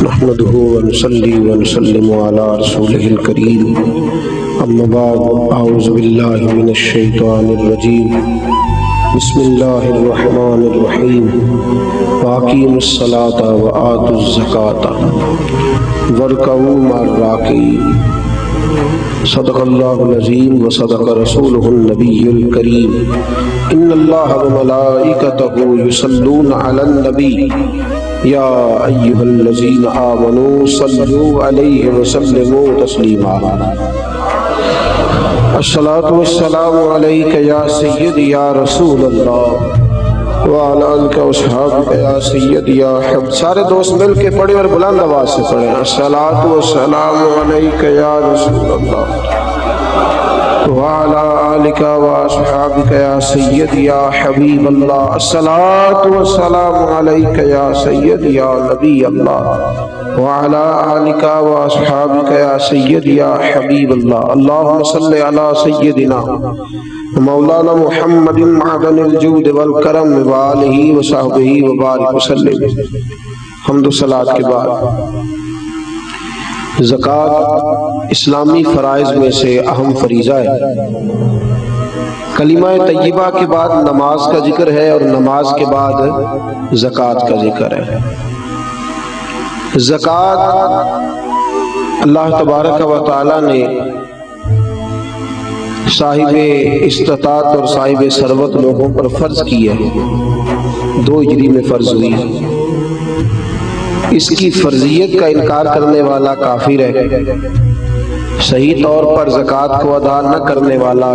نحمده ونصلي ونسلم على رسوله الكريم اما بعد اعوذ بالله من الشيطان الرجيم بسم الله الرحمن الرحيم واقيموا الصلاة وآتوا الزكاة واركعوا مع الراكعين صدق الله العظيم وصدق رسوله النبي الكريم ان الله وملائكته يصلون على النبي یا ایھا الذین آمنوا صلوا علیہ وسلموا تسلیما الصلاۃ والسلام علیک یا سیدی یا رسول اللہ وعلی آلک واصحابک یا سیدی یا حبیب. سارے دوست مل کے پڑھیں اور بلند آواز سے پڑھیں الصلاۃ والسلام علیک یا رسول اللہ وعلى آلك وأصحابك يا سيدي يا حبيب الله الصلاة والسلام عليك يا سيدي يا نبي الله وعلى آلك وأصحابك يا سيدي يا حبيب الله. اللهم صل على سيدنا مولانا محمد معدن الجود والكرم وآله وصحبه وبارك وسلم. حمد و صلاۃ کے بعد زکوٰۃ اسلامی فرائض میں سے اہم فریضہ ہے. کلمہ طیبہ کے بعد نماز کا ذکر ہے اور نماز کے بعد زکوٰۃ کا ذکر ہے. زکوٰۃ اللہ تبارک و تعالی نے صاحب استطاعت اور صاحب ثروت لوگوں پر فرض کی ہے. 2 ہجری میں فرض ہوئی. اس کی فرضیت کا انکار کرنے والا کافر ہے. صحیح طور پر زکوٰۃ کو ادا نہ کرنے والا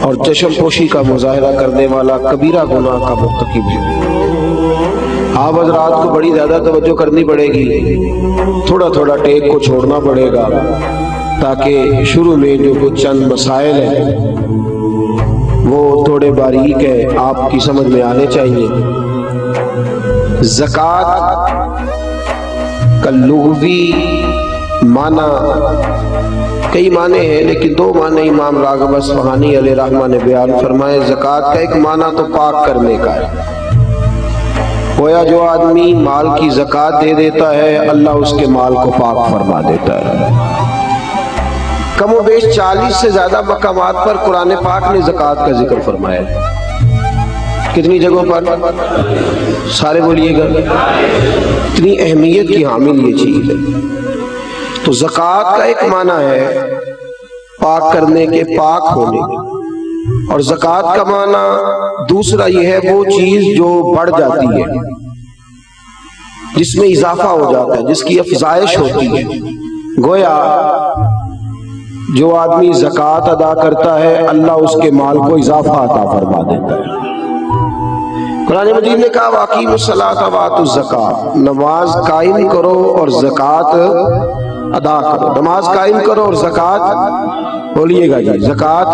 اور چشم پوشی کا مظاہرہ کرنے والا کبیرہ گناہ کا مرتکب ہے. آپ حضرات کو بڑی زیادہ توجہ کرنی پڑے گی. تھوڑا تھوڑا ٹیک کو چھوڑنا پڑے گا تاکہ شروع میں جو کچھ چند مسائل ہیں وہ تھوڑے باریک ہیں آپ کی سمجھ میں آنے چاہیے. زکوٰۃ کا لغوی معنی کئی معنی ہیں لیکن 2 معنی امام راغب اصفہانی علیہ رحمہ نے بیان فرمائے. زکوٰۃ کا ایک معنی تو پاک کرنے کا ہے. گویا جو آدمی مال کی زکوٰۃ دے دیتا ہے اللہ اس کے مال کو پاک فرما دیتا ہے. کم و بیش 40 سے زیادہ مقامات پر قرآن پاک نے زکوٰۃ کا ذکر فرمایا ہے. کتنی جگہوں پر؟ سارے بولیے گا. اتنی اہمیت کی حامل یہ چیز ہے. تو زکوٰۃ کا ایک معنی ہے پاک کرنے کے، پاک ہونے کے. اور زکوٰۃ کا معنی دوسرا یہ ہے وہ چیز جو بڑھ جاتی ہے، جس میں اضافہ ہو جاتا ہے، جس کی افزائش ہوتی ہے. گویا جو آدمی زکوٰۃ ادا کرتا ہے اللہ اس کے مال کو اضافہ عطا فرما دیتا ہے. قرآن مجید نے کہا واقیموا الصلاۃ وآتوا الزکاۃ، نماز قائم کرو اور زکوٰۃ ادا کرو. نماز قائم کرو اور زکوٰۃ بولیے گا جی زکوٰۃ.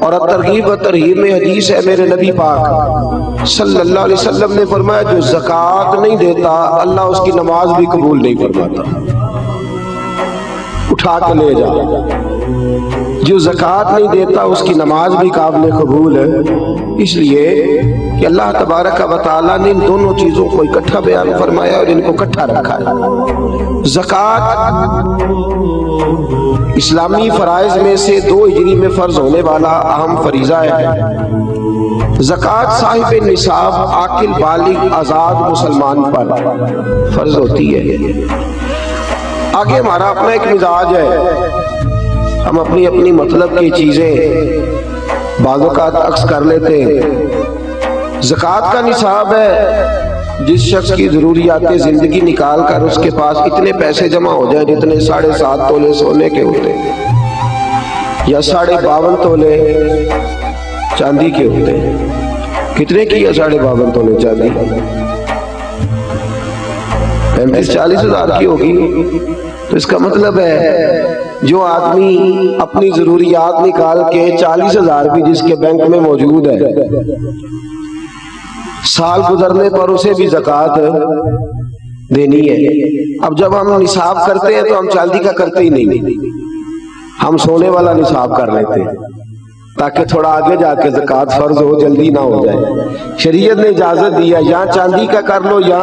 اور ترغیب و ترہیب میں حدیث ہے میرے نبی پاک صلی اللہ علیہ وسلم نے فرمایا جو زکوٰۃ نہیں دیتا اللہ اس کی نماز بھی قبول نہیں فرماتا. اٹھا کے لے جا. جو زکوٰۃ نہیں دیتا اس کی نماز بھی قابل قبول ہے. اس لیے کہ اللہ تبارک و تعالیٰ نے ان دونوں چیزوں کو اکٹھا بیان فرمایا اور ان کو اکٹھا رکھا ہے. زکوٰۃ اسلامی فرائض میں سے 2 ہجری میں فرض ہونے والا اہم فریضہ ہے. زکوٰۃ صاحب نصاب عاقل بالغ آزاد مسلمان پر فرض ہوتی ہے. آگے ہمارا اپنا ایک مزاج ہے، ہم اپنی مطلب کی چیزیں بعض اوقات عکس کر لیتے ہیں. زکوٰۃ کا نصاب ہے جس شخص کی ضروریات زندگی نکال کر اس کے پاس اتنے پیسے جمع ہو جائیں جتنے 7.5 تولے سونے کے ہوتے ہیں یا 52.5 تولے چاندی کے ہوتے ہیں. کتنے کی ہے 52.5 تولے چاندی؟ 35-40 ہزار کی ہوگی. تو اس کا مطلب ہے جو آدمی اپنی ضروریات نکال کے 40,000 بھی جس کے بینک میں موجود ہے، سال گزرنے پر اسے بھی زکوٰۃ دینی ہے. اب جب ہم نصاب کرتے ہیں تو ہم چاندی کا کرتے ہی نہیں، ہم سونے والا نصاب کر لیتے ہیں تاکہ تھوڑا آگے جا کے زکوٰۃ فرض ہو، جلدی نہ ہو جائے. شریعت نے اجازت دیا یا چاندی کا کر لو یا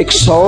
100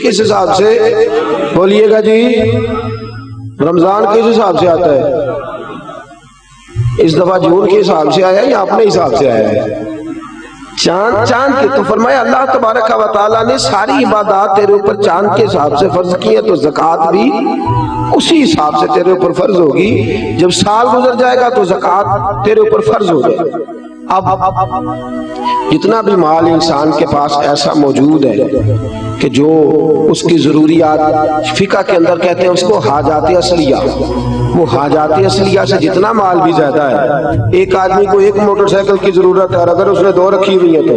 کس حساب سے بولیے گا جی؟ رمضان کس حساب سے آتا ہے؟ اس دفعہ جون کے حساب سے آیا یا اپنے حساب سے آیا ہے؟ چاند کے. تو فرمایا اللہ تبارک و تعالیٰ نے ساری عبادات تیرے اوپر چاند کے حساب سے فرض کی ہے، تو زکوٰۃ بھی اسی حساب سے تیرے اوپر فرض ہوگی. جب سال گزر جائے گا تو زکوٰۃ تیرے اوپر فرض ہو جائے گا. اب جتنا بھی مال انسان کے پاس ایسا موجود ہے کہ جو اس کی ضروریات، فقہ کے اندر کہتے ہیں اس کو حاجات اصلیہ، وہ حاجات اصلیہ سے جتنا مال بھی زیادہ ہے. ایک آدمی کو ایک موٹر سائیکل کی ضرورت ہے اور اگر اس نے 2 رکھی ہوئی ہے تو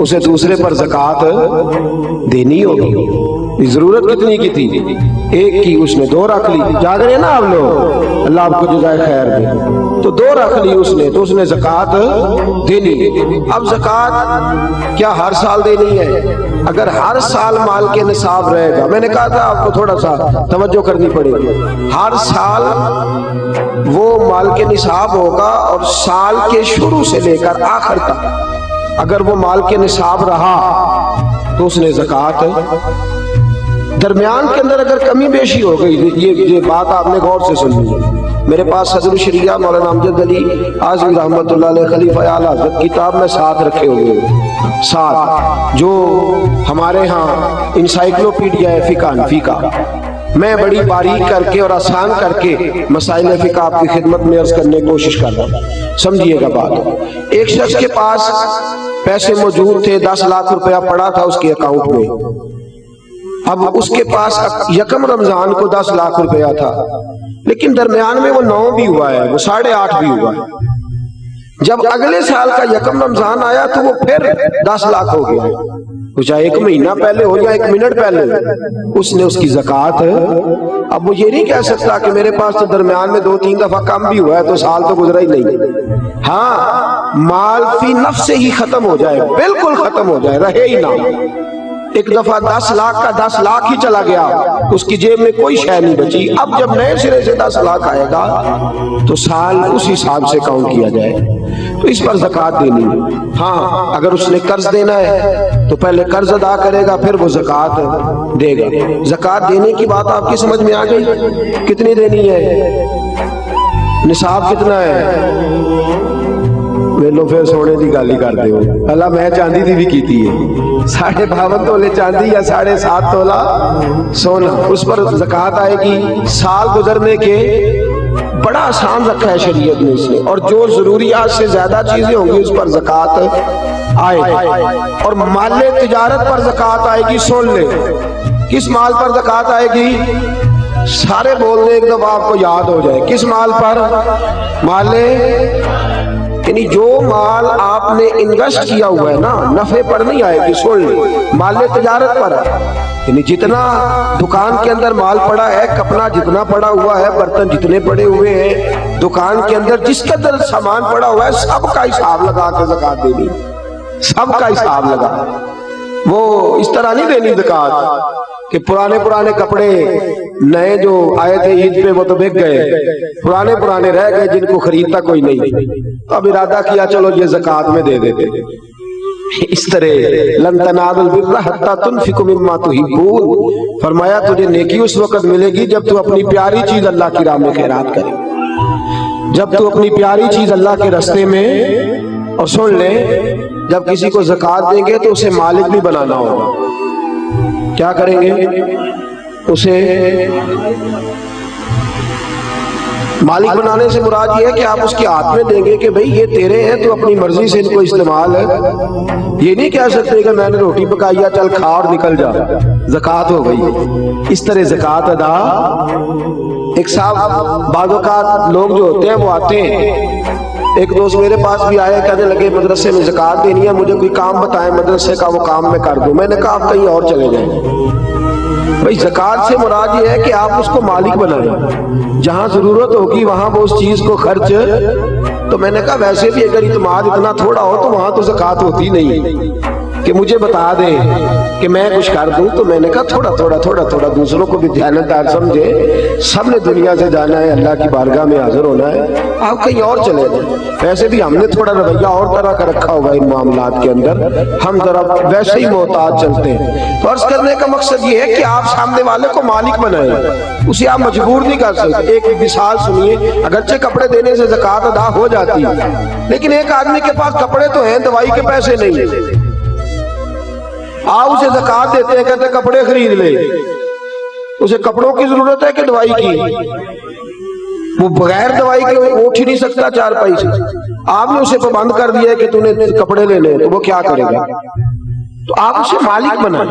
اسے دوسرے پر زکوٰۃ دینی ہوگی. ضرورت کتنی کی تھی؟ ایک کی، اس نے 2 رکھ لی. جاگ رہے ہیں نا آپ لوگ؟ اللہ آپ کو جزائے خیر دے. تو 2 رکھ لی اس نے، تو اس نے زکوٰۃ دینی. اب زکوٰۃ کیا ہر سال دینی ہے؟ اگر ہر سال مال کے نصاب رہے گا، میں نے کہا تھا آپ کو تھوڑا سا توجہ کرنی پڑے گی، ہر سال وہ مال کے نصاب ہوگا اور سال کے شروع سے لے کر آخر تک اگر وہ مال کے نصاب رہا تو اس نے زکوٰۃ. درمیان کے اندر اگر کمی بیشی ہو گئی، یہ بات آپ نے غور سے سنی. میرے پاس صدر الشریعہ مولانا امجد علی اعظمی رحمۃ اللہ علیہ خلیفہ اعلیٰ حضرت کتاب میں ساتھ رکھے ہوئے، ساتھ جو ہمارے ہاں انسائکلوپیڈیا ہے فقہ. میں بڑی باریک کر کے اور آسان کر کے مسائل فقہ آپ کی خدمت میں عرض کرنے کی کوشش کر رہا ہوں، سمجھیے گا بات. ایک شخص کے پاس پیسے موجود تھے، 10 لاکھ روپیہ پڑا تھا اس کے اکاؤنٹ میں. اب اس کے پاس یکم رمضان کو 10 لاکھ روپیہ تھا، لیکن درمیان میں وہ 9 بھی ہوا ہے، وہ 8.5 بھی ہوا ہے. جب اگلے سال کا یکم رمضان آیا تو وہ پھر 10 لاکھ ہو گیا. چاہے 1 مہینہ پہلے ہو یا 1 منٹ پہلے، اس نے اس کی زکوٰۃ. اب وہ یہ نہیں کہہ سکتا کہ میرے پاس تو درمیان میں 2-3 دفعہ کم بھی ہوا ہے تو سال تو گزرا ہی نہیں. ہاں، مال فی نفس سے ہی ختم ہو جائے، بالکل ختم ہو جائے، رہے ہی نہ. ایک دفعہ 10 لاکھ کا 10 لاکھ ہی چلا گیا، اس کی جیب میں کوئی شے نہیں بچی. اب جب نئے سرے سے 10 لاکھ آئے گا تو سال اس حساب سے کاؤنٹ کیا جائے، تو اس پر زکوٰۃ دینی. ہاں، اگر اس نے قرض دینا ہے تو پہلے قرض ادا کرے گا، پھر وہ زکوٰۃ دے گا. زکوٰۃ دینے کی بات آپ کی سمجھ میں آ گئی؟ کتنی دینی ہے؟ نصاب کتنا ہے؟ ویلو پھر سونے دی گل ہی کرتے ہو. اللہ میں چاندی دی بھی کیتی ہے، 52.5 تولے چاندی یا 7.5 تولہ سونا، اس پر زکوٰۃ آئے گی. سال گزرنے کے بڑا آسان رکھا ہے شریعت نے اس نے، اور جو ضروریات سے زیادہ چیزیں ہوں گی اس پر زکوٰۃ آئے گی. اور مال تجارت پر زکوٰۃ آئے گی. سن لے، کس مال پر زکوٰۃ آئے گی؟ سارے بول دیں ایک دفعہ آپ کو یاد ہو جائے. کس مال پر؟ مال، یعنی جو مال آپ نے انویسٹ کیا ہوا ہے نا، نفع پر نہیں آئے گی. سن لے، مال تجارت پر ہے، یعنی جتنا دکان کے اندر مال پڑا ہے، کپڑا جتنا پڑا ہوا ہے، برتن جتنے پڑے ہوئے ہیں دکان کے اندر، جس قدر سامان پڑا ہوا ہے، سب کا حساب لگا کے زکوٰۃ دینی. سب کا حساب لگا. وہ اس طرح نہیں دینی زکوٰۃ کہ پرانے کپڑے نئے جو آئے تھے عید پہ وہ تو بک گئے، پرانے رہ گئے جن کو خریدتا کوئی نہیں، اب ارادہ کیا چلو یہ زکوٰۃ میں دے دیتے. اس طرح لن تنالوا البر حتی تنفقوا مما تحبون. فرمایا تجھے نیکی اس وقت ملے گی جب تو اپنی پیاری چیز اللہ کی راہ میں خیرات کرے، جب تو اپنی پیاری چیز اللہ کے راستے میں. اور سن لیں، جب کسی کو زکوٰۃ دیں گے تو اسے مالک بھی بنانا ہوگا. کیا کریں گے؟ اسے مالک بنانے سے مراد یہ ہے کہ آپ اس کے ہاتھ میں دیں گے کہ بھئی یہ تیرے ہیں، تو اپنی مرضی سے ان کو استعمال ہے. یہ نہیں کہہ سکتے کہ میں نے روٹی پکائی ہے چل کھا اور نکل جا، زکوٰۃ ہو گئی. اس طرح زکوٰۃ ادا. ایک صاحب، بعض اوقات لوگ جو ہوتے ہیں وہ آتے ہیں، ایک دوست میرے پاس بھی آئے، کہنے لگے مدرسے میں زکوٰۃ دینی ہے، مجھے کوئی کام بتائیں مدرسے کا، وہ کام میں کر دوں. میں نے کہا آپ کہیں اور چلے جائیں. بھئی زکوٰۃ سے مراد یہ ہے کہ آپ اس کو مالک بنائیں، جہاں ضرورت ہوگی وہاں وہ اس چیز کو خرچ. تو میں نے کہا ویسے بھی اگر اعتماد اتنا تھوڑا ہو تو وہاں تو زکوٰۃ ہوتی نہیں. کہ مجھے بتا دے کہ میں کچھ کر دوں، تو میں نے کہا تھوڑا تھوڑا دوسروں کو بھی دیانتدار سمجھے، سب نے دنیا سے جانا ہے، اللہ کی بارگاہ میں حاضر ہونا ہے، آپ کہیں اور چلے جائیں۔ ویسے بھی ہم نے تھوڑا رویہ اور طرح کا رکھا ہوگا ان معاملات کے اندر، ہم ذرا ویسے ہی محتاط چلتے ہیں۔ فرض کرنے کا مقصد یہ ہے کہ آپ سامنے والے کو مالک بنائیں، اسے آپ مجبور نہیں کر سکتے۔ ایک مثال سنیے، اگرچہ کپڑے دینے سے زکوٰۃ ادا ہو جاتی ہے، لیکن ایک آدمی کے پاس کپڑے تو ہیں، دوائی کے پیسے نہیں ہیں، آپ اسے زکوٰۃ دیتے ہیں، کہتے ہیں کپڑے خرید لے، اسے کپڑوں کی ضرورت ہے کہ دوائی کی؟ وہ بغیر دوائی کے اٹھ ہی نہیں سکتا چارپائی سے، آپ نے اسے پابند کر دیا کہ تو نے کپڑے لینے، تو وہ کیا کرے گا؟ تو آپ اسے مالک بنائیں۔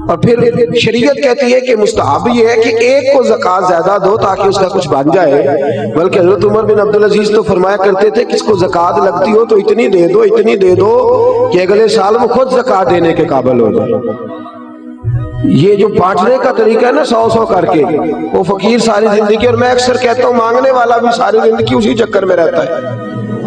اور پھر شریعت کہتی ہے کہ مستحب یہ ہے کہ ایک کو زکوٰۃ زیادہ دو تاکہ اس کا کچھ بن جائے، بلکہ حضرت عمر بن عبدالعزیز تو فرمایا کرتے تھے کہ اس کو زکوٰۃ لگتی ہو تو اتنی دے دو کہ اگلے سال وہ خود زکوٰۃ دینے کے قابل ہو جائے۔ یہ جو بانٹنے کا طریقہ ہے نا، 100 کر کے، وہ فقیر ساری زندگی، اور میں اکثر کہتا ہوں مانگنے والا بھی ساری زندگی اسی چکر میں رہتا ہے،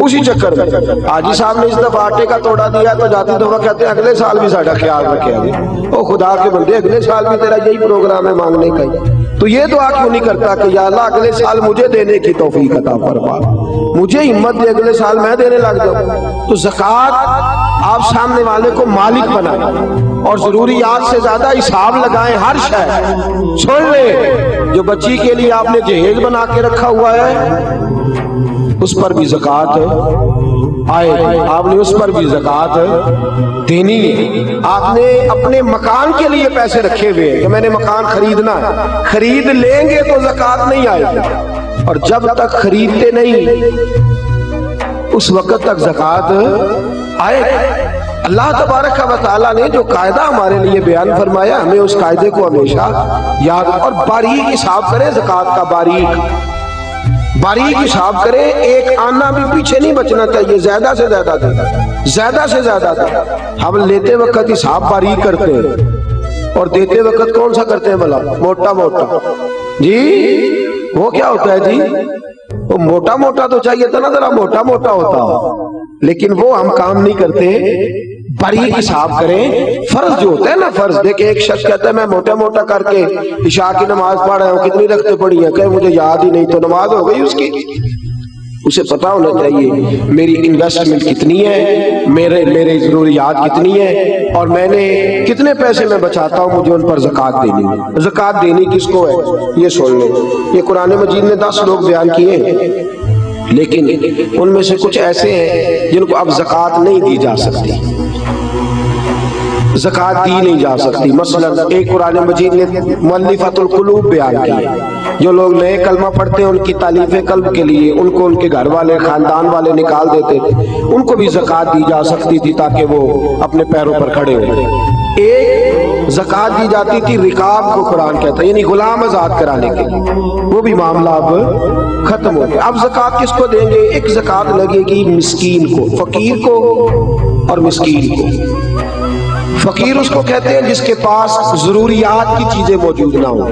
اسی چکر میں۔ حاجی صاحب نے اس دفعہ آٹے کا توڑا دیا تو جاتی دفعہ کہتے ہیں اگلے سال بھی ساڑھا خیال رکھے آگے، او خدا کے بندے اگلے سال بھی تیرا یہی پروگرام ہے مانگنے کا ہی، تو یہ دعا کیوں نہیں کرتا کہ یا اللہ اگلے سال مجھے دینے کی توفیق عطا فرما، مجھے ہمت دے، اگلے سال میں دینے لگ جاؤں۔ تو زکوٰۃ آپ سامنے والے کو مالک بنائیں، اور ضروریات سے زیادہ حساب لگائیں ہر شے۔ سن لیں، جو بچی کے لیے آپ نے جہیز بنا کے رکھا ہوا ہے اس پر بھی زکوٰۃ آئے گی، آپ نے اس پر بھی زکوٰۃ دینی ہے۔ آپ نے اپنے مکان کے لیے پیسے رکھے ہوئے ہیں کہ میں نے مکان خریدنا ہے، خرید لیں گے تو زکوٰۃ نہیں آئے گی، اور جب تک خریدتے نہیں اس وقت تک زکوٰۃ آئے گی۔ اللہ تبارک و تعالیٰ نے جو قاعدہ ہمارے لیے بیان فرمایا، ہمیں اس قاعدے کو ہمیشہ یاد، اور باریک حساب کریں زکوٰۃ کا، باریک حساب کریں، ایک آنا بھی پیچھے نہیں بچنا چاہیے، زیادہ سے زیادہ دیں۔ ہم لیتے وقت حساب باریک کرتے ہیں اور دیتے وقت کون سا کرتے ہیں بھلا؟ موٹا جی، وہ کیا ہوتا ہے جی؟ وہ موٹا تو چاہیے تھا نا، ذرا موٹا ہوتا، لیکن وہ ہم کام نہیں کرتے۔ باریک حساب کریں، فرض جو ہوتا ہے نا، فرض دیکھیں، ایک شخص کہتا ہے میں موٹا کر کے عشاء کی نماز پڑھ رہا ہوں، کتنی رکعتیں پڑھی ہیں؟ کہ مجھے یاد ہی نہیں، تو نماز ہو گئی اس کی؟ اسے پتا ہونا چاہیے میری انویسٹمنٹ کتنی ہے، میرے ضروریات کتنی ہے، اور میں نے کتنے پیسے میں بچاتا ہوں، مجھے ان پر زکوٰۃ دینی ہے۔ زکوٰۃ دینی کس کو ہے یہ سن لیں۔ یہ قرآن مجید نے 10 لوگ بیان کیے ہیں، لیکن ان میں سے کچھ ایسے ہیں جن کو اب زکوٰۃ نہیں دی جا سکتی، زکوٰۃ دی نہیں جا سکتی۔ مثلا ایک قرآن مجید نے مؤلفۃ القلوب بیان کی، جو لوگ نئے کلمہ پڑھتے ہیں ان کی تالیف قلب کے لیے ان کو ان کے گھر والے خاندان والے نکال دیتے تھے، ان کو بھی زکوٰۃ دی جا سکتی تھی تاکہ وہ اپنے پیروں پر کھڑے ہوئے۔ ایک زکوٰۃ دی جاتی تھی رقاب کو قرآن کہتا ہے، یعنی غلام آزاد کرانے کے لیے، وہ بھی معاملہ اب ختم ہو گیا۔ اب زکوٰۃ کس کو دیں گے؟ ایک زکوٰۃ لگے گی مسکین کو، فقیر کو اور مسکین کو۔ فقیر اس کو کہتے ہیں جس کے پاس ضروریات کی چیزیں موجود نہ ہوں۔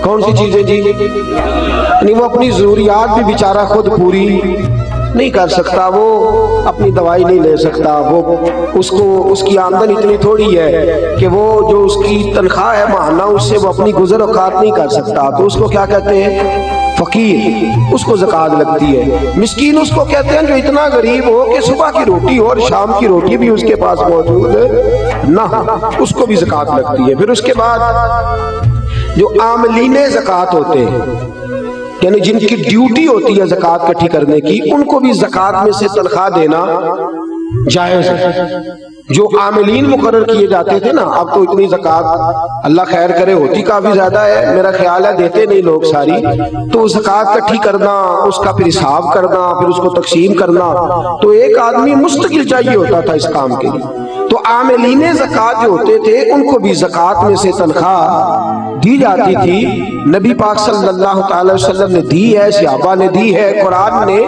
کون سی چیزیں جی؟ یعنی وہ اپنی ضروریات بھی بیچارہ خود پوری نہیں کر سکتا، وہ اپنی دوائی نہیں لے سکتا، وہ اس کی آمدن اتنی تھوڑی ہے کہ وہ جو اس کی تنخواہ ہے ماہانہ اس سے وہ اپنی گزر اوقات نہیں کر سکتا، تو اس کو کیا کہتے ہیں؟ فقیر، اس کو زکوٰۃ لگتی ہے۔ مسکین اس کو کہتے ہیں جو اتنا غریب ہو کہ صبح کی روٹی ہو اور شام کی روٹی بھی اس کے پاس موجود نہ ہو، اس کو بھی زکوٰۃ لگتی ہے۔ پھر اس کے بعد جو عاملین زکوٰۃ ہوتے ہیں، یعنی جن کی ڈیوٹی ہوتی ہے زکوٰۃ اکٹھی کرنے کی، ان کو بھی زکوٰۃ میں سے تنخواہ دینا جائز ہے۔ جو عاملین مقرر کیے جاتے تھے نا، اب تو اتنی زکوٰۃ اللہ خیر کرے ہوتی کافی زیادہ ہے، میرا خیال ہے دیتے نہیں لوگ ساری، تو زکوٰۃ اکٹھی کرنا، اس کا پھر حساب کرنا، پھر اس کو تقسیم کرنا، تو ایک آدمی مستقل چاہیے ہوتا تھا اس کام کے لیے۔ تو عاملین زکوٰۃ جو ہوتے تھے ان کو بھی زکوٰۃ میں سے تنخواہ دی جاتی تھی۔ نبی پاک صلی اللہ تعالی وسلم نے دی ہے، صحابہ نے دی ہے، قرآن نے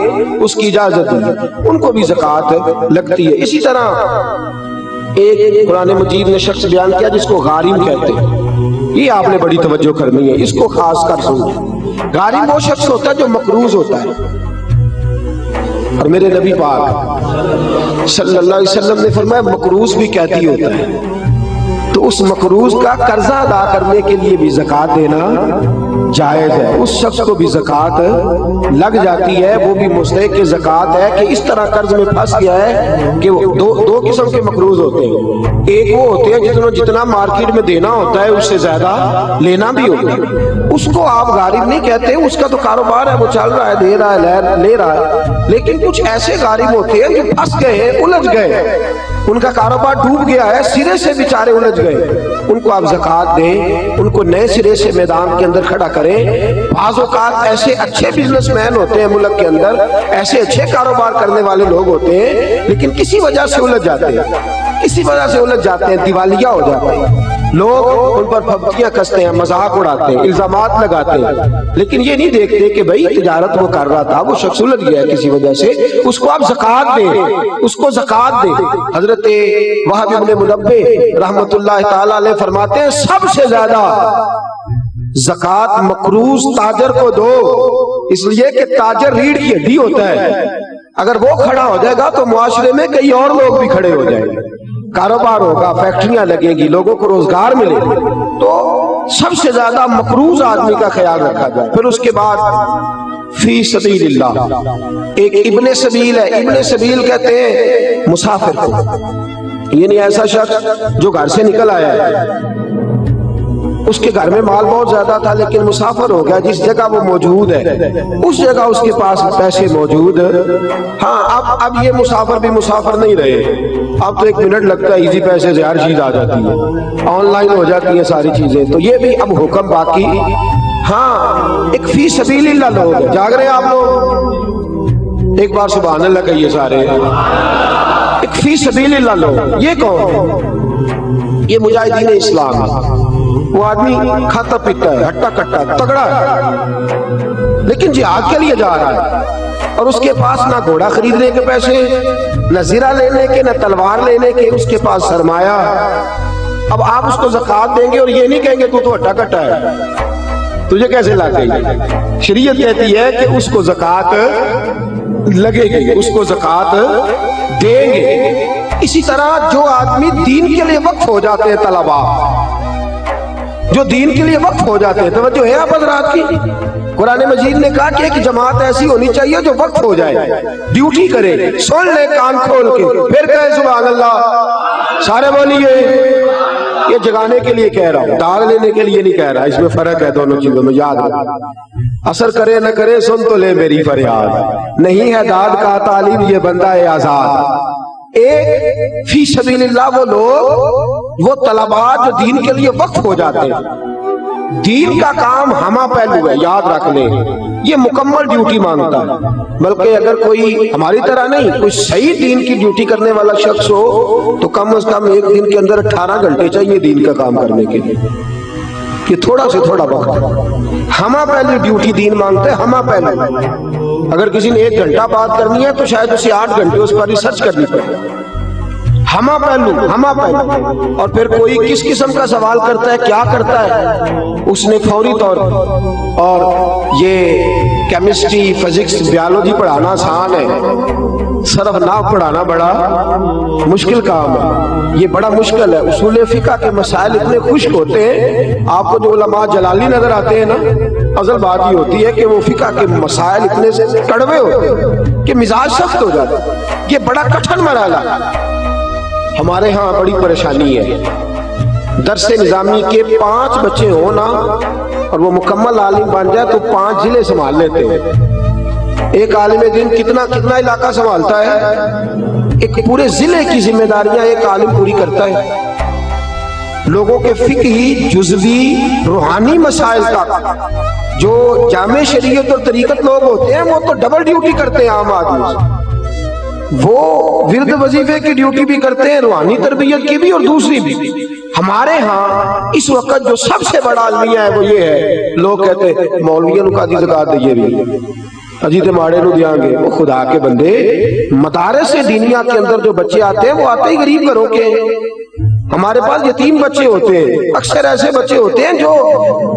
اس کی اجازت دی ہے، ان کو بھی زکوٰۃ لگتی ہے۔ اسی طرح ایک قرآن مجید نے شخص بیان کیا جس کو غارم کہتے ہیں، یہ آپ نے بڑی توجہ کرنی ہے، اس کو خاص کر سنیں۔ غارم وہ شخص ہوتا ہے جو مقروض ہوتا ہے، اور میرے نبی پاک صلی اللہ علیہ وسلم نے فرمایا مقروض بھی قیدی ہوتا ہے، تو اس مقروض کا قرضہ ادا کرنے کے لیے بھی زکوٰۃ دینا جائز ہے۔ اس شخص کو بھی زکوٰۃ لگ جاتی ہے، وہ بھی مستحق زکوٰۃ ہے کہ اس طرح قرض میں پھنس گیا ہے کہ وہ دو قسم کے مقروض ہوتے ہیں۔ ایک وہ ہوتے ہیں جتنا مارکیٹ میں دینا ہوتا ہے اس سے زیادہ لینا بھی ہوتا ہے، اس کو آپ غارب نہیں کہتے، اس کا تو کاروبار ہے، وہ چل رہا ہے، دے رہا ہے، لے رہا ہے۔ لیکن کچھ ایسے غارب ہوتے ہیں جو پھنس گئے ہیں، الجھ گئے، ان کا کاروبار ڈوب گیا ہے، سرے سے بیچارے الجھ گئے، ان کو آپ زکوٰۃ دیں، ان کو نئے سرے سے میدان کے اندر کھڑا کریں۔ بعض اوقات ایسے اچھے بزنس مین ہوتے ہیں ملک کے اندر، ایسے اچھے کاروبار کرنے والے لوگ ہوتے ہیں، لیکن کسی وجہ سے الجھ جاتے ہیں، دیوالیہ ہو جاتے ہیں، لوگ ان پر پھپتیاں کستے ہیں، مذاق اڑاتے ہیں، الزامات لگاتے ہیں، لیکن یہ نہیں دیکھتے کہ بھائی تجارت وہ کر رہا تھا، وہ شخص الجھ گیا ہے کسی وجہ سے، اس کو آپ زکوٰۃ دیں، اس کو زکوٰۃ دیں۔ حضرت وہب ابن منبہ رحمت اللہ تعالی علیہ فرماتے ہیں سب سے زیادہ زکوٰۃ مقروض تاجر کو دو، اس لیے کہ تاجر ریڑھ کی ہڈی ہوتا ہے، اگر وہ کھڑا ہو جائے گا تو معاشرے میں کئی اور لوگ بھی کھڑے ہو جائیں گے، کاروبار ہوگا، فیکٹریاں لگیں گی، لوگوں کو روزگار ملے گا۔ تو سب سے زیادہ مقروض آدمی کا خیال رکھا جائے۔ پھر اس کے بعد فی سبیل اللہ، ایک ابن سبیل ہے، ابن سبیل کہتے ہیں مسافر کو، یعنی ایسا شخص جو گھر سے نکل آیا ہے، اس کے گھر میں مال بہت زیادہ تھا لیکن مسافر ہو گیا، جس جگہ وہ موجود ہے اس جگہ اس کے پاس پیسے موجود، ہاں اب یہ مسافر بھی مسافر نہیں رہے، اب تو 1 منٹ لگتا ہے، ایزی پیسے سے ہر چیز آ جاتی ہے، آن لائن ہو جاتی ہیں ساری چیزیں، تو یہ بھی اب حکم باقی۔ ہاں ایک فی سبیل اللہ لوگ ہیں، جاگ رہے ہیں آپ لوگ؟ ایک بار سبحان اللہ کہیے سارے۔ ایک فی سبیل اللہ لوگ، یہ کون؟ یہ مجاہدین اسلام ہے۔ وہ آدمی کھاتا پیتا ہے، ہٹا کٹا تگڑا ہے، لیکن جہاد کے لیے جا رہا ہے، اور اس کے پاس نہ گھوڑا خریدنے کے پیسے، نہ زرہ لینے کے، نہ تلوار لینے کے، اس کے پاس سرمایہ۔ اب آپ اس کو زکوٰۃ دیں گے اور یہ نہیں کہیں گے تو ہٹا کٹا ہے، تجھے کیسے لگے گی؟ شریعت کہتی ہے کہ اس کو زکوٰۃ لگے گی، اس کو زکوٰۃ دیں گے۔ اسی طرح جو آدمی دین کے لیے وقف ہو جاتے ہیں، طلباء جو دین کے لیے وقف ہو جاتے ہیں، توجہ ہے آپ حضرات کی؟ قرآن مجید نے کہا کہ ایک جماعت ایسی ہونی چاہیے جو وقف ہو جائے، ڈیوٹی کرے، سن لے کان کھول کے، پھر کہے سبحان اللہ، سارے بولیے۔ یہ جگانے کے لیے کہہ رہا ہوں، داغ لینے کے لیے نہیں کہہ رہا، اس میں فرق ہے دونوں چیزوں میں، یاد رکھو۔ اثر کرے نہ کرے سن تو لے میری فریاد، نہیں ہے داد کا تعلیم یہ بندہ ہے آزاد۔ ایک فی سبیل اللہ وہ لوگ، وہ طلباء جو دین کے لیے وقف ہو جاتے ہیں، دین کا کام ہمہ پہلو ہے، یاد رکھ لیں، یہ مکمل ڈیوٹی مانگتا ہے، بلکہ اگر کوئی ہماری طرح نہیں، کوئی صحیح دین کی ڈیوٹی کرنے والا شخص ہو تو کم از کم ایک دن کے اندر 18 گھنٹے چاہیے دین کا کام کرنے کے لیے، کہ تھوڑا سے تھوڑا وقت ہمہ پہلو ڈیوٹی دین مانگتے ہیں، ہمہ پہلو۔ اگر کسی نے 1 گھنٹہ بات کرنی ہے تو شاید اسے 8 گھنٹے اس پر ریسرچ کرنی پڑے، ہمہ پہلو۔ اور پھر کوئی کس قسم کا سوال کرتا ہے، کیا کرتا ہے، اس نے فوری طور پر، اور یہ کیمسٹری، فزکس، بیالوجی پڑھانا آسان ہے، صرف نحو پڑھانا بڑا مشکل کام ہے، یہ بڑا مشکل ہے۔ اصول فقہ کے مسائل اتنے خشک ہوتے ہیں، آپ کو جو علماء جلالی نظر آتے ہیں نا، اصل بات یہ ہوتی ہے کہ وہ فقہ کے مسائل اتنے سے کڑوے ہوتے ہیں کہ مزاج سخت ہو جاتا ہے، یہ بڑا کٹھن مرحلہ ہے۔ ہمارے ہاں بڑی پریشانی ہے، درس نظامی کے 5 بچے ہوں نا اور وہ مکمل عالم بن جائے تو 5 ضلع سنبھال لیتے ہیں۔ ایک عالم دین کتنا علاقہ سنبھالتا ہے؟ ایک پورے ضلع کی ذمہ داریاں ایک عالم پوری کرتا ہے، لوگوں کے فقہی، جزوی، روحانی مسائل کا۔ جو جامع شریعت اور طریقت لوگ ہوتے ہیں وہ تو ڈبل ڈیوٹی کرتے ہیں عام آدمی سے، وہ ورد وظیفے کی ڈیوٹی بھی کرتے ہیں، روحانی تربیت کی بھی اور دوسری بھی۔ ہمارے ہاں اس وقت جو سب سے بڑا المیہ ہے وہ یہ ہے، لوگ کہتے ہیں مولویوں کو آدھی زکات دئیے بھی، اجی تے ماڑے نو دیاں گے۔ وہ خدا کے بندے، مدارس دینیا کے اندر جو بچے آتے ہیں وہ آتے ہی غریب گھروں کے۔ ہمارے پاس یتیم بچے ہوتے ہیں، اکثر ایسے بچے ہوتے ہیں جو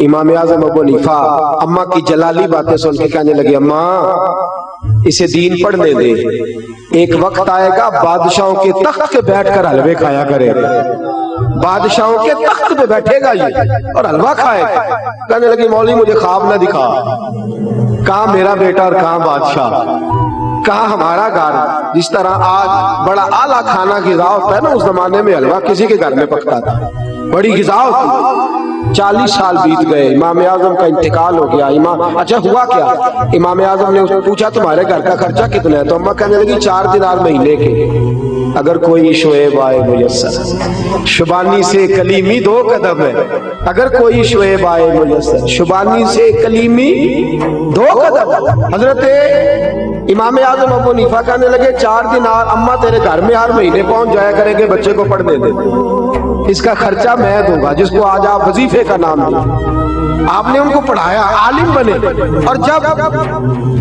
امام اعظم ابو حنیفہ اماں کی جلالی باتیں سن کے کہنے لگے اماں اسے دین پڑھنے دے، ایک وقت آئے گا بادشاہوں کے تخت پہ بیٹھ کر حلوے کھایا کرے گا، بادشاہوں کے تخت پہ بیٹھے گا یہ اور حلوہ کھائے گا۔ کہنے لگی مولوی مجھے خواب نہ دکھا، کہاں میرا بیٹا اور کہاں بادشاہ، کہاں ہمارا گھر۔ جس طرح آج بڑا اعلیٰ کھانا غذا ہوتا ہے نا، اس زمانے میں حلوہ کسی کے گھر میں پکتا تھا، بڑی غذا ہوتی۔ 40 سال بیت گئے، امام اعظم کا انتقال ہو گیا۔ اچھا ہوا کیا؟ امام اعظم نے پوچھا تمہارے گھر کا خرچہ کتنا ہے؟ تو اماں کہنے لگی 4 دینار مہینے کے۔ اگر کوئی شعیب آئے میسر، شبانی سے کلیمی 2 قدم ہے، اگر کوئی شعیب آئے میسر، شبانی سے کلیمی 2 قدم۔ حضرت امام اعظم ابو حنیفہ کہنے لگے 4 دینار اماں تیرے گھر میں ہر مہینے پہنچ جایا کریں گے، بچے کو پڑھنے دے، اس کا خرچہ میں دوں گا، جس کو آج آپ وظیفے کا نام دیں۔ آپ نے ان کو پڑھایا، عالم بنے، اور جب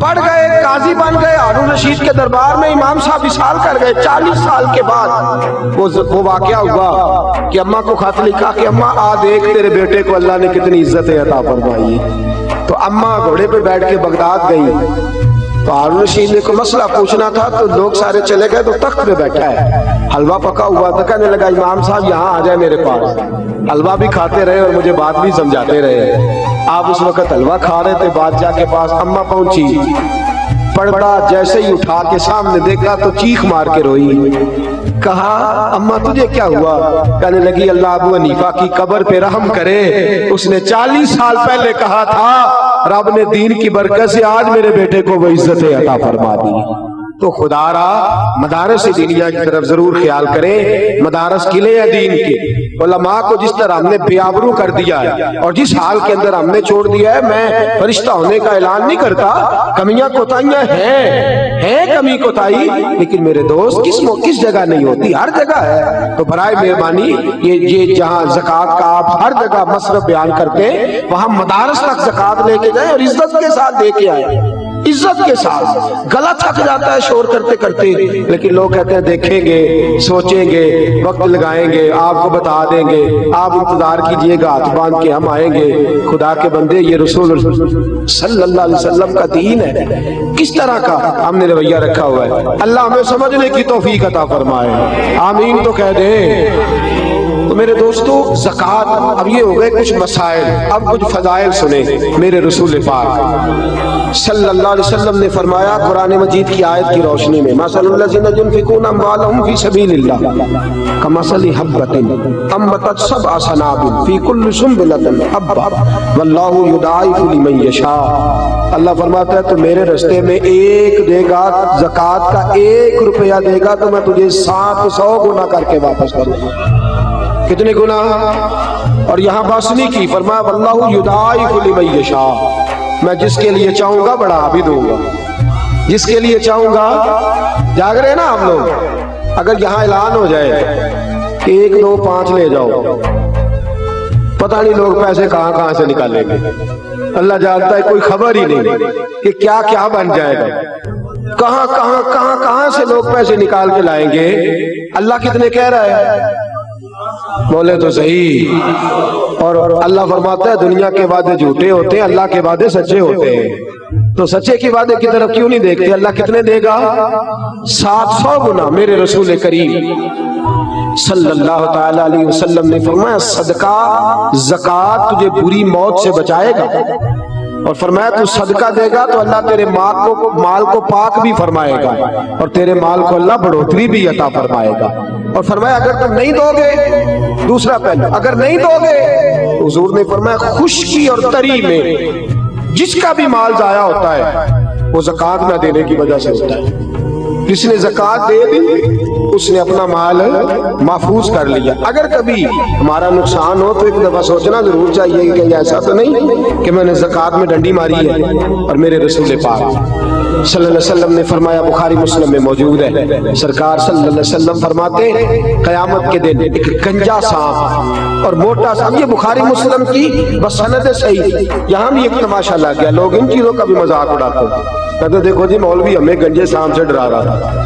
پڑھ گئے، قاضی بن گئے، ہارون رشید کے دربار میں امام صاحب وصال کر گئے۔ 40 سال کے بعد وہ واقعہ ہوا کہ اماں کو خط لکھا کہ اماں آ دیکھ تیرے بیٹے کو اللہ نے کتنی عزت عطا فرمائی ہے۔ تو اماں گھوڑے پہ بیٹھ کے بغداد گئی، تو ہارون رشید نے کوئی مسئلہ پوچھنا تھا، تو لوگ سارے چلے گئے، تو تخت پہ بیٹھا ہے، حلوہ پکا ہوا تھا۔ کہنے لگا امام صاحب یہاں آ جائے میرے پاس، حلوہ بھی کھاتے رہے اور مجھے بات بھی سمجھاتے رہے۔ آپ اس وقت حلوہ کھا رہے تھے بادشاہ کے پاس، اماں پہنچی، پردہ جیسے ہی اٹھا کے سامنے دیکھا تو چیخ مار کے روئی۔ کہا اماں تجھے کیا ہوا؟ کہنے لگی اللہ ابو حنیفہ کی قبر پہ رحم کرے، اس نے 40 سال پہلے کہا تھا رب نے دین کی برکت سے آج میرے بیٹے کو وہ عزت عطا فرما دی۔ تو خدا را مدارس دینیہ کی طرف ضرور خیال کریں۔ مدارس قلعے ہیں دین کے، علماء کو جس طرح ہم نے بے آبرو کر دیا ہے اور جس حال کے اندر ہم نے چھوڑ دیا ہے، میں فرشتہ ہونے کا اعلان نہیں کرتا، کمیاں کوتاہیاں ہیں کمی کوتاہی، لیکن میرے دوست کس جگہ نہیں ہوتی، ہر جگہ ہے۔ تو برائے مہربانی یہ جہاں زکوٰۃ کا آپ ہر جگہ مصرف بیان کرتے ہیں، وہاں مدارس تک زکوٰۃ لے کے جائیں اور عزت کے ساتھ دے کے آئیں، عزت کے ساتھ۔ گلا تھک جاتا ہے شور کرتے کرتے، لیکن لوگ کہتے ہیں دیکھیں گے، سوچیں گے، وقت لگائیں گے، آپ کو بتا دیں گے، آپ انتظار کیجئے گا، ہاتھ باندھ کے ہم آئیں گے۔ خدا کے بندے، یہ رسول صلی اللہ علیہ وسلم کا دین ہے، کس طرح کا ہم نے رویہ رکھا ہوا ہے۔ اللہ ہمیں سمجھنے کی توفیق عطا فرمائے، آمین تو کہہ دیں۔ تو میرے دوستو زکوٰۃ، اب یہ ہو گئے کچھ مسائل، اب کچھ فضائل سنیں۔ میرے رسول پاک صلی اللہ علیہ وسلم نے فرمایا قرآن مجید کی آیت کی روشنی میں، مثل الذین ينفقون اموالهم فی سبیل اللہ کمثل حبۃ انبتت سبع سنابل فی کل سنبلۃ حبۃ واللہ یضاعف لمن یشاء۔ اللہ فرماتا ہے تو میرے رستے میں ایک دے گا، زکوٰۃ کا 1 روپیہ دے گا تو میں تجھے 700 گنا کر کے واپس کروں گا۔ کتنے گنا؟ اور یہاں بس نہیں کی، فرمایا واللہ یضاعف لمن یشاء، میں جس کے لیے چاہوں گا بڑھا بھی دوں گا، جس کے لیے چاہوں گا۔ جاگ رہے نا آپ لوگ؟ اگر یہاں اعلان ہو جائے کہ 1 2 5 لے جاؤ، پتہ نہیں لوگ پیسے کہاں کہاں سے نکالیں گے، اللہ جانتا ہے، کوئی خبر ہی نہیں کہ کیا کیا بن جائے گا، کہاں سے لوگ پیسے نکال کے لائیں گے۔ اللہ کتنے کہہ رہا ہے؟ بولے تو صحیح۔ اور اللہ فرماتا ہے دنیا کے وعدے جھوٹے ہوتے ہیں، اللہ کے وعدے سچے ہوتے ہیں۔ تو سچے کے وعدے کی طرف کیوں نہیں دیکھتے؟ اللہ کتنے دے گا؟ 700 گنا۔ میرے رسول کریم صلی اللہ تعالی علیہ وسلم نے فرمایا صدقہ زکوٰۃ تجھے بری موت سے بچائے گا، اور فرمایا تو صدقہ دے گا تو اللہ تیرے مال کو پاک بھی فرمائے گا، اور تیرے مال کو اللہ بڑھوتری بھی عطا فرمائے گا۔ اور فرمایا اگر تم نہیں دو گے، دوسرا پہلو، اگر نہیں دو گے، حضور نے فرمایا خشکی اور تری میں جس کا بھی مال ضائع ہوتا ہے وہ زکوٰۃ نہ دینے کی وجہ سے ہوتا ہے۔ جس نے زکوٰۃ دے دی اس نے اپنا مال محفوظ کر لیا۔ اگر کبھی ہمارا نقصان ہو تو ایک دفعہ سوچنا ضرور چاہیے کہ ایسا تو نہیں کہ میں نے زکوٰۃ میں ڈنڈی ماری ہے۔ اور میرے رسول پاک صلی اللہ علیہ وسلم نے فرمایا، بخاری مسلم میں موجود ہے، سرکار صلی اللہ علیہ وسلم فرماتے ہیں قیامت کے دن ایک گنجا سانپ اور موٹا سانپ، یہ بخاری مسلم کی بس سند صحیح۔ یہاں بھی ایک تماشا لگ گیا، لوگ ان چیزوں کا بھی مذاق اڑاتے ہیں، کہتے دیکھو جی مولوی ہمیں گنجے سانپ سے ڈرا رہا تھا،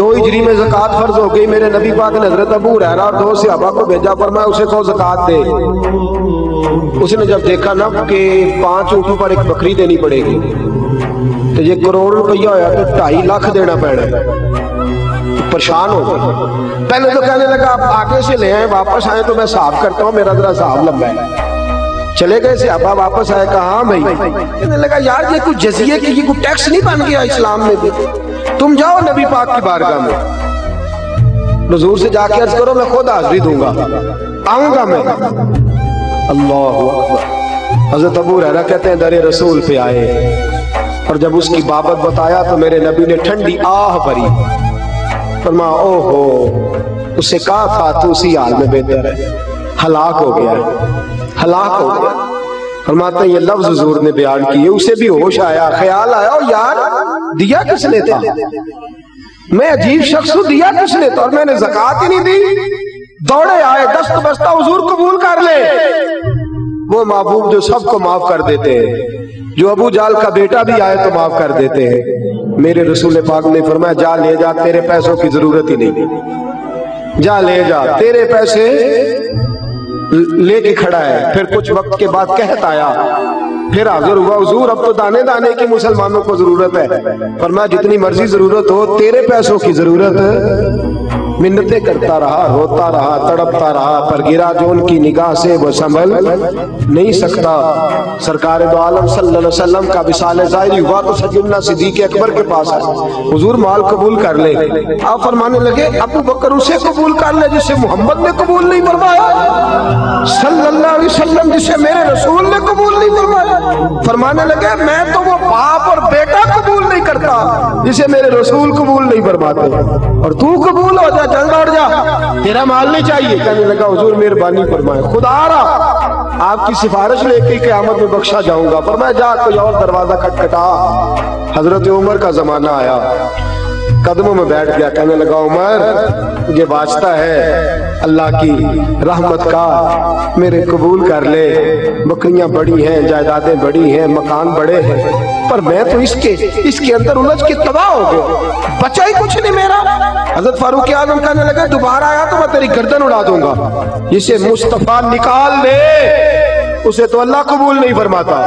2 ہجری میں زکوٰۃ فرض ہو گئی. میرے نبی پاک نے حضرت ابو ہریرہ اور 2 صحابہ کو بھیجا، فرمایا اسے کہو زکوٰۃ دے. اس نے جب دیکھا نا کہ 5 اونٹوں پر ایک بکری دینی پڑے گی تو یہ کروڑ روپیہ ہویا تو 2.5 لاکھ دینا پڑے. پریشان ہو گئے. پہلے تو کہنے لگا آپ آگے سے لے آئیں، واپس آئیں تو میں صاف کرتا ہوں، میرا ذرا صاف لمبا ہے. چلے گئے صحابہ، واپس آئے، کہا ہاں بھائی. کہنے لگا یار یہ کوئی جزیے کی، یہ کوئی ٹیکس نہیں بن گیا اسلام میں بھی. تم جاؤ نبی پاک کی بارگاہ میں، حضور سے جا کے عرض کرو میں خود حاضری دوں گا، آؤں گا میں. اللہ اکبر. حضرت ابو ہریرہ کہتے ہیں در رسول پہ آئے اور جب اس کی بابت بتایا تو میرے نبی نے ٹھنڈی آہ بھری. فرمایا او ہو، اسے کہا تھا تو اسی حال میں بہتر ہے، ہلاک ہو گیا ہے، ہلاک ہو گیا. فرماتے ہیں یہ لفظ حضور نے بیان کیے، اسے بھی ہوش آیا، خیال آیا او یار دیا کس نے تھا، میں عجیب شخص ہوں، دیا کس نے تھا، اور میں نے زکوٰۃ ہی نہیں دی. دوڑے آئے دست بستہ، حضور قبول کر لے. وہ محبوب جو سب کو معاف کر دیتے ہیں، جو ابو جال کا بیٹا بھی آئے تو معاف کر دیتے ہیں. میرے رسول پاک نے فرمایا جا لے جا، تیرے پیسوں کی ضرورت ہی نہیں، جا لے جا، تیرے پیسے لے کے کھڑا ہے. پھر کچھ وقت کے بعد کہت آیا، پھر حاضر ہوا، حضور اب تو دانے دانے کی مسلمانوں کو ضرورت ہے. فرمایا جتنی مرضی ضرورت ہو، تیرے پیسوں کی ضرورت. منتیں کرتا رہا، روتا رہا، تڑپتا رہا، پر گرا جو ان کی نگاہ سے وہ سنبھل نہیں سکتا. سرکار دو عالم صلی اللہ علیہ وسلم کا وصال ظاہری ہوا تو سیدنا صدیق اکبر کے پاس آئے، حضور مال قبول کر لے. آپ فرمانے لگے ابو بکر اسے قبول کر لے جسے محمد نے قبول نہیں فرمایا، صلی اللہ علیہ وسلم جسے میرے رسول نے قبول نہیں فرمایا. فرمانے لگے میں تو وہ باپ اور بیٹا قبول نہیں کرتا جسے میرے رسول قبول نہیں فرماتے، اور تو قبول ہو جا، جلد اٹھ جا، تیرا مال نہیں چاہیے. کہنے لگا حضور مہربانی فرمائے، خدا رہا آپ کی سفارش لے کے قیامت میں بخشا جاؤں گا. فرمایا جا کوئی اور دروازہ کھٹکھٹا. حضرت عمر کا زمانہ آیا، قدموں میں بیٹھ گیا. کہنے لگا عمر یہ واسطہ ہے اللہ کی رحمت کا، میرے قبول کر لے. بکریاں بڑی ہیں، جائیدادیں بڑی ہیں، مکان بڑے ہیں، پر میں تو اس کے اندر الجھ کے تباہ ہو گیا، بچا ہی کچھ نہیں میرا. حضرت فاروق اعظم کہنے لگا دوبارہ آیا تو میں تیری گردن اڑا دوں گا. اسے مصطفیٰ نکال دے، اسے تو اللہ قبول نہیں فرماتا.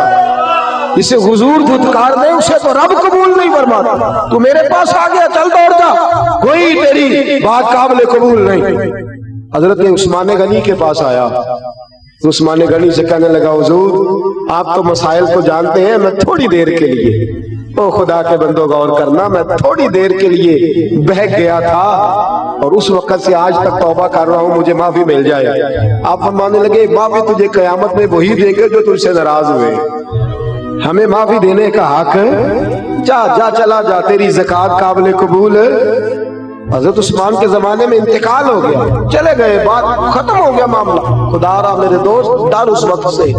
جسے حضور دھتکار دے اسے تو رب قبول نہیں فرماتا. تو میرے پاس آ گیا، چل دوڑ جا، کوئی تیری بات قابل قبول نہیں. حضرت عثمان غنی کے پاس آیا، عثمان غنی سے کہنے لگا حضور آپ تو مسائل کو جانتے ہیں، میں تھوڑی دیر کے لیے، او خدا کے بندو غور کرنا، میں تھوڑی دیر کے لیے بہک گیا تھا اور اس وقت سے آج تک توبہ کر رہا ہوں، مجھے معافی مل جائے. آپ فرمانے لگے معافی تجھے قیامت میں وہی دیں گے جو تجھ سے ناراض ہوئے، ہمیں معافی دینے کا حق. جا جا چلا جا، تیری زکوٰۃ قابل قبول. حضرت عثمان کے زمانے میں انتقال ہو گیا، چلے گئے، بات ختم ہو گیا معاملہ. خدا را میرے دوست ڈر اس وقت سے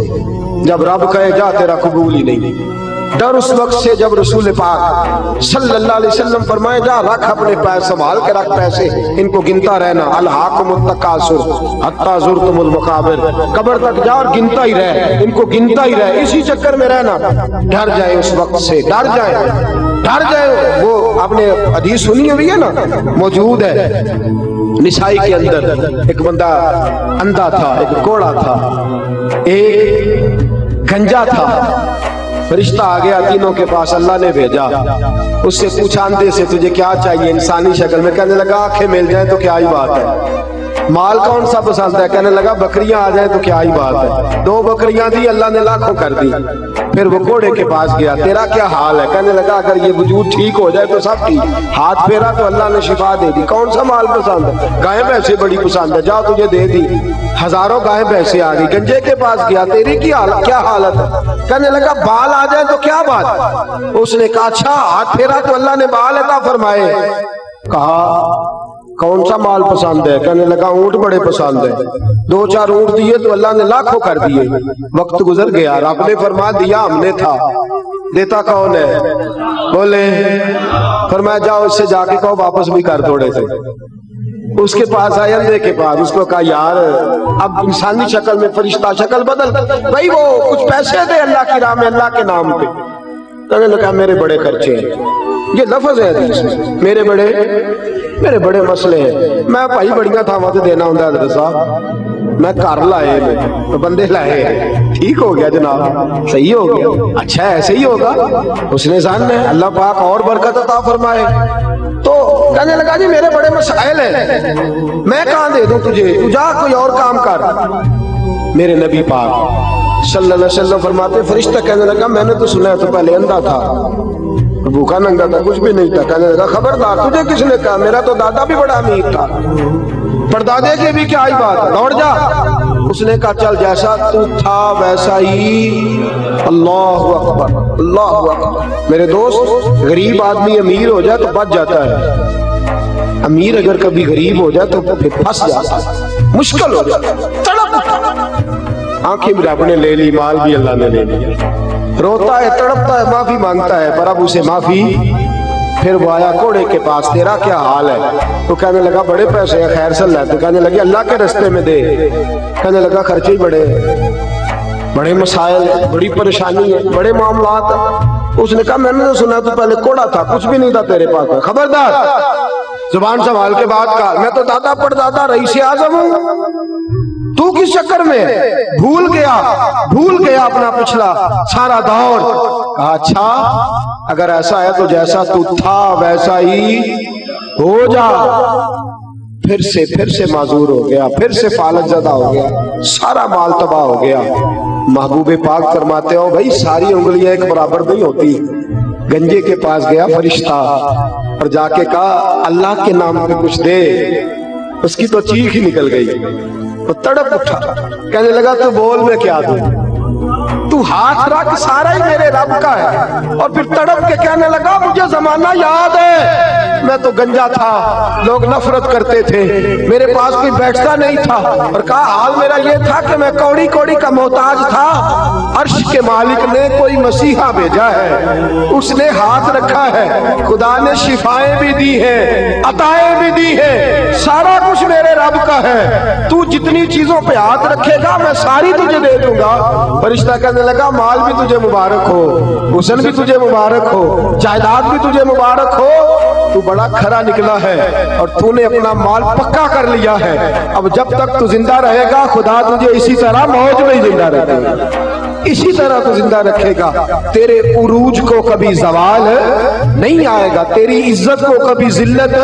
جب رب کہے جا تیرا قبول ہی نہیں، ڈر اس وقت سے جب رسول پاک صلی اللہ علیہ وسلم فرمائے جا رکھ اپنے پیسے، سنبھال کے رکھ پیسے، ان کو گنتا رہنا. الہاکم التکاثر حتی زرتم المقابر، قبر تک جا اور گنتا ہی رہ، ان کو گنتا ہی رہ، اسی چکر میں رہنا. ڈر جائے اس وقت سے، ڈر جائے، ڈر جائے. وہ آپ نے حدیث سنی ہوئی ہے نا، موجود ہے نسائی کے اندر. ایک بندہ اندھا تھا، ایک کوڑا تھا، ایک گنجا تھا. فرشتہ آ گیا تینوں کے پاس، اللہ نے بھیجا. اس سے پوچھا اندھے سے تجھے کیا چاہیے انسانی شکل میں؟ کہنے لگا آنکھیں مل جائیں تو کیا ہی بات ہے. مال کون سا پسند ہے؟ کہنے لگا بکریاں آ جائیں تو کیا ہی بات ہے. 2 بکریاں دی، اللہ نے لاکھوں کر دی. پھر وہ گھوڑے کے پاس گیا، تیرا کیا حال ہے؟ کہنے لگا اگر یہ وجود ٹھیک ہو جائے تو سب ٹھیک. ہاتھ پھیرا تو اللہ نے شفا دے دی. کون سا مال پسند ہے؟ گائیں بھینسیں بڑی پسند ہے، جاؤ تجھے دے دی. ہزاروں گائیں بھینسیں آ گئی. گنجے کے پاس گیا، تیری کیا حالت ہے؟ کہنے لگا بال آ جائیں تو کیا بات. اس نے کہا اچھا، ہاتھ پھیرا تو اللہ نے بال عطا فرمائے. کہا کون سا مال پسند ہے؟ کہنے لگا اونٹ بڑے پسند ہے. 2-4 اونٹ دیے تو اللہ نے لاکھوں کر دیے. وقت گزر گیا، رب نے فرما دیا ہم نے تھا، دیتا کون ہے؟ بولے. فرمایا جاؤ اس سے جا کے کہو واپس بھی کر تھوڑے سے. اس کے پاس آئے اندھے کے پاس، اس کو کہا یار اب انسانی شکل میں فرشتہ شکل بدل بھائی، وہ کچھ پیسے دے اللہ کی راہ میں، اللہ کے نام پہ. کہنے لگا میرے بڑے خرچے ہیں، یہ لفظ ہے حدیث میں، میرے بڑے مسئلے ہیں، میں بھائی بڑیاں تھاواں تے دینا ہوندا حضرت صاحب، میں گھر لائے میں بندے لائے، ٹھیک ہو گیا جناب، صحیح ہو گیا، اچھا ایسے ہی ہوگا، اس نے ظن ہے، اللہ پاک اور برکت عطا فرمائے۔ تو کہنے لگا جی میرے بڑے مسائل ہیں، میں کہاں دے دوں تجھے، تو جا کوئی اور کام کر۔ میرے نبی پاک صلی اللہ علیہ وسلم فرماتے، فرشتہ کہنے لگا میں نے تو سنا ہے تو پہلے اندھا تھا، بھوکا ننگا تھا، کچھ بھی نہیں تھا۔ کہنے لگا خبردار، تجھے کس نے کہا، میرا تو دادا بھی بڑا امیر تھا، پردادے کی بھی کیا ہی بات، دوڑ جا۔ اس نے کہا چل جیسا تو تھا ویسا ہی۔ اللہ اکبر، اللہ اکبر۔ میرے دوست، غریب آدمی امیر ہو جائے تو بچ جاتا ہے، امیر اگر کبھی غریب ہو جائے تو پھر پھنس جاتا ہے، مشکل ہو جاتا ہے، تڑپ اٹھا۔ آنکھیں بھی رب نے لے لی، مال بھی اللہ نے لے لیا، روتا ہے، تڑپتا ہے، معافی مانگتا ہے، پر اب اسے معافی۔ پھر وہ آیا گھوڑے کے پاس، تیرا کیا حال ہے؟ تو کہنے لگا بڑے پیسے ہیں، خیر صلی اللہ، تو کہنے لگے اللہ کے رستے میں دے۔ کہنے لگا خرچے ہی بڑے مسائل، بڑی پریشانی ہے، بڑے معاملات ہیں۔ اس نے کہا میں نے سنا تو پہلے کوڑا تھا، کچھ بھی نہیں تھا تیرے پاس، خبردار زبان سنبھال کے بات کر، میں تو دادا پردادا رئیس اعظم ہوں، تو کس چکر میں بھول گیا اپنا پچھلا سارا دور۔ کہا اچھا اگر ایسا ہے تو جیسا تو تھا ویسا ہی ہو جا۔ پھر سے معذور ہو گیا، پھر سے فالج زدہ ہو گیا، سارا مال تباہ ہو گیا۔ محبوب پاک فرماتے ہو بھائی ساری انگلیاں ایک برابر نہیں ہوتی۔ گنجے کے پاس گیا فرشتہ اور جا کے کہا اللہ کے نام پہ کچھ دے، اس کی تو چیخ ہی نکل گئی، وہ تڑپ اٹھا، کہنے لگا تو بول میں کیا دوں، تو ہاتھ رکھ، سارا ہی میرے رب کا ہے۔ اور پھر تڑپ کے کہنے لگا مجھے زمانہ یاد ہے، میں تو گنجا تھا، لوگ نفرت کرتے تھے، میرے پاس کوئی بیٹھتا نہیں تھا، اور کہا حال میرا یہ تھا کہ میں کوڑی کوڑی کا محتاج تھا، عرش کے مالک نے کوئی مسیحا بھیجا ہے، اس نے ہاتھ رکھا ہے، خدا نے شفائیں بھی دی ہیں، عطائیں بھی دی ہیں، سارا کچھ میرے رب کا ہے، تو جتنی چیزوں پہ ہاتھ رکھے گا میں ساری تجھے دے دوں گا۔ فرشتہ کہنے لگا مال بھی تجھے مبارک ہو، حسن بھی تجھے مبارک ہو، جائیداد بھی تجھے مبارک ہو، تو بڑا کھرا نکلا ہے اور تو نے اپنا مال پکا کر لیا ہے، اب جب تک تو زندہ رہے گا خدا تجھے اسی طرح موج میں ہی زندہ رکھے گا، اسی طرح تو زندہ رکھے گا، تیرے عروج کو کبھی زوال نہیں آئے گا، تیری عزت کو کبھی ذلت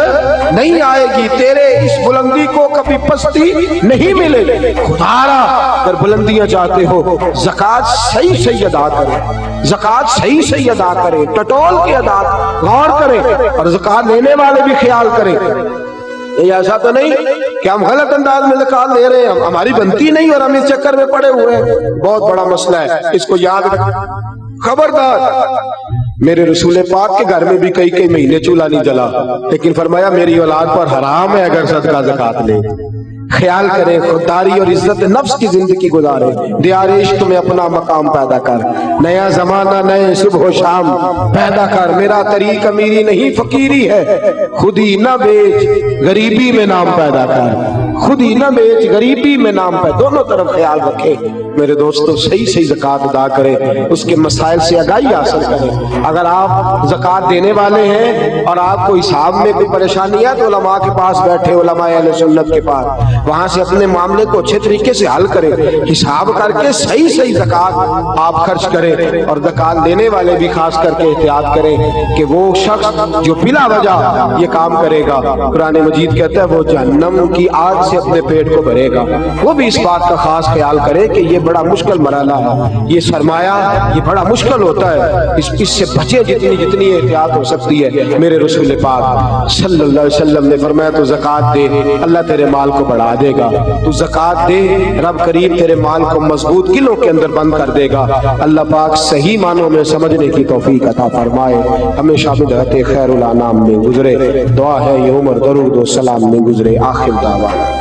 نہیں آئے گی، تیرے اس بلندی کو کبھی پستی نہیں ملے گی۔ خدا را اگر بلندیاں چاہتے ہو زکوٰۃ صحیح ادا کرے، زکوٰۃ صحیح ادا کرے، ٹٹول کے ادا غور کرے، اور زکوٰۃ لینے والے بھی خیال کریں۔ یہ ایسا تو نہیں کہ ہم غلط انداز میں زکوٰۃ لے رہے ہیں، ہماری بنتی نہیں اور ہم اس چکر میں پڑے ہوئے ہیں، بہت بڑا مسئلہ ہے، اس کو یاد رکھ۔ خبردار، میرے رسول پاک کے گھر میں بھی کئی مہینے چولہا نہیں جلا، لیکن فرمایا میری اولاد پر حرام ہے اگر صدقہ زکوٰۃ لے۔ خیال کرے، خودداری اور عزت نفس کی زندگی گزارے، دیار عشق میں اپنا مقام پیدا کر، نیا زمانہ نئے صبح و شام پیدا کر، میرا طریق امیری نہیں فقیری ہے، خود ہی نہ بیچ غریبی میں نام پیدا کر، خود ہی نہ بیچ غریبی میں نام پیدا، دونوں طرف خیال رکھے۔ میرے دوستو صحیح زکوٰۃ ادا کرے، اس کے مسائل سے آگاہی حاصل کرے۔ اگر آپ زکوٰۃ دینے والے ہیں اور آپ کو حساب میں کوئی پریشانی ہے تو علماء کے پاس بیٹھے، علماء اہل سنت کے پاس، وہاں سے اپنے معاملے کو اچھے طریقے سے حل کرے، حساب کر کے صحیح زکوٰۃ آپ خرچ کریں، اور زکوٰۃ دینے والے بھی خاص کر کے احتیاط کریں کہ وہ شخص جو بلا وجہ یہ کام کرے گا، قرآن مجید کہتا ہے وہ جہنم کی آگ سے اپنے پیٹ کو بھرے گا، وہ بھی اس بات کا خاص خیال کرے کہ یہ بڑا مشکل مرحلہ ہے، یہ سرمایہ یہ بڑا مشکل ہوتا ہے، اس سے بچے جتنی احتیاط ہو سکتی ہے۔ میرے رسول پاک صلی اللہ علیہ وسلم نے فرمایا تو زکوٰۃ دے، اللہ تیرے مال کو بڑھا دے گا، تو زکوٰۃ دے، رب کریم تیرے مال کو مضبوط قلعوں کے اندر بند کر دے گا۔ اللہ پاک صحیح معنوں میں سمجھنے کی توفیق عطا فرمائے، ہمیشہ بدعت خیر الانام میں گزرے، دعا ہے یہ عمر درود و سلام میں گزرے، آخر دعوانا